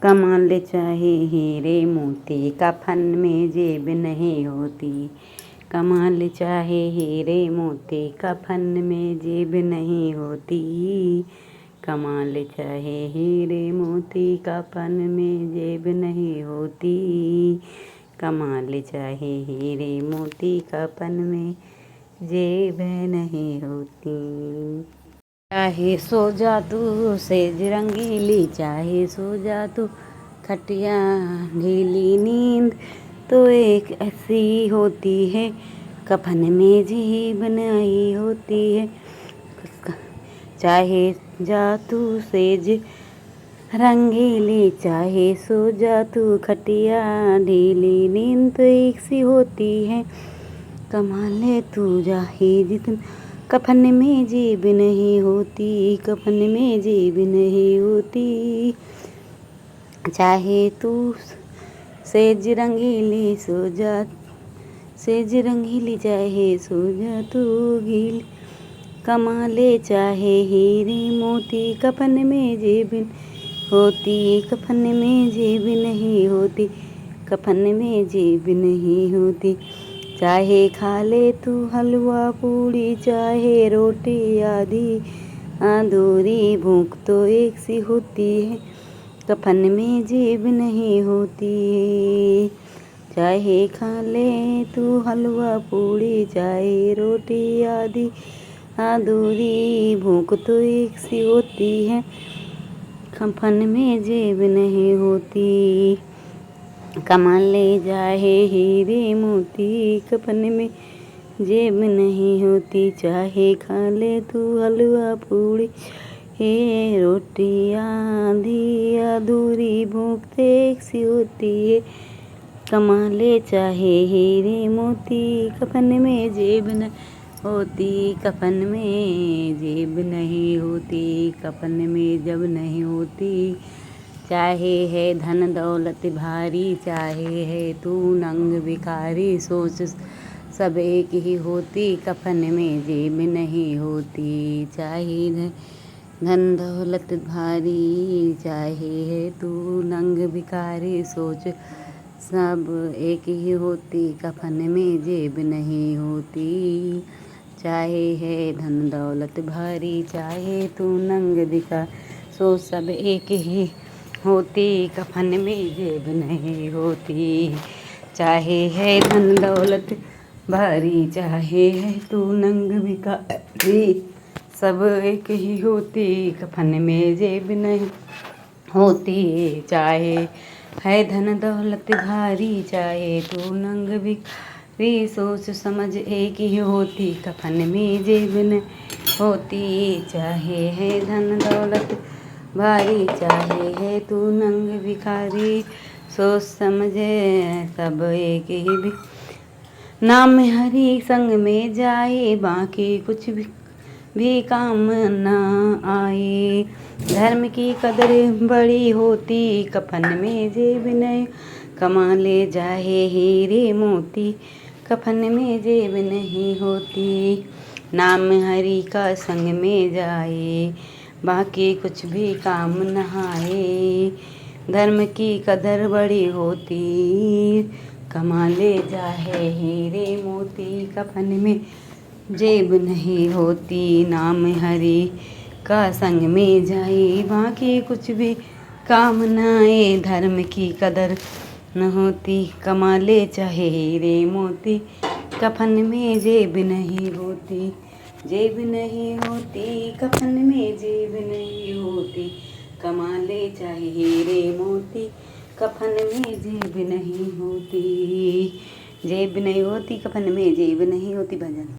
कमाल चाहे हीरे मोती कफन में जेब नहीं होती। कमाल चाहे हीरे मोती कफन में जेब नहीं होती। कमाल चाहे हीरे मोती कफन में जेब नहीं होती। कमाल चाहे हीरे मोती कफन में जेब नहीं होती। चाहे सो जा तू सेज रंगीली, चाहे सो जा तू खटिया ढीली, नींद तो एक ऐसी होती है कफन में जेब नहीं होती है। चाहे जा तू सेज रंगीली, चाहे सो जा तू खटिया ढीली, नींद तो एक सी होती है। कमाल तू चाहे जितना कफन में जेब नहीं होती। कफन में जेब नहीं होती। चाहे तू सेज रंगीली सो जा, सेज रंगीली चाहे सो जा तू गीली। कमाले चाहे हीरे मोती कफन में जेब होती। कफन में जेब नहीं होती। कफन में जेब नहीं होती। चाहे खा ले तू हलवा पूड़ी, चाहे रोटी आधी अधूरी, भूख तो एक सी होती है कफन में जेब नहीं होती। चाहे खा ले तू हलवा पूड़ी, चाहे रोटी आधी अधूरी, भूख तो एक सी होती है कफन में जेब नहीं होती। कमाल चाहे हीरे मोती कफन में जेब नहीं होती। चाहे खा ले तू हलवा पूड़ी, ये रोटी आधी अधूरी, भूख एक सी होती है कमाल चाहे हीरे मोती कफन में जेब नहीं होती। कफन में जेब नहीं होती। कफन में जब नहीं होती। चाहे है धन दौलत भारी, चाहे है तू नंग भिखारी, सोच सब एक ही होती कफन में जेब नहीं होती। चाहे धन दौलत भारी, चाहे है तू नंग भिखारी, सोच सब एक ही होती कफन में जेब नहीं होती। चाहे है धन दौलत भारी, चाहे तू नंग भिखारी, सोच सब एक ही होती कफन में जेब नहीं होती। चाहे है धन दौलत भारी, चाहे है तू नंग भिखारी, सब एक ही होती कफन में जेब नहीं होती। चाहे है धन दौलत भारी, चाहे तू नंग भिखारी, सोच समझ एक ही होती कफन में जेब नहीं होती। चाहे है धन दौलत भारी, चाहे है तू नंग भिखारी, सोच समझे सब एक ही भी। नाम हरि संग में जाए, बाकी कुछ भी काम ना आए। धर्म की कदर बड़ी होती कफन में जेब नहीं। कमाले चाहे हीरे मोती कफन में जेब नहीं होती। नाम हरि का संग में जाए, बाकी कुछ भी काम न आए। धर्म की कदर बड़ी होती कमाले चाहे हीरे मोती कफन में जेब नहीं होती। नाम हरि का संग में जाए, बाकी कुछ भी काम न आए। धर्म की कदर न होती कमाले चाहे हीरे मोती कफन में जेब नहीं होती। जेब नहीं होती कफन में जेब नहीं होती। कमाले चाहे हीरे मोती कफन में जेब नहीं होती। जेब नहीं होती कफन में जेब नहीं होती। भजन।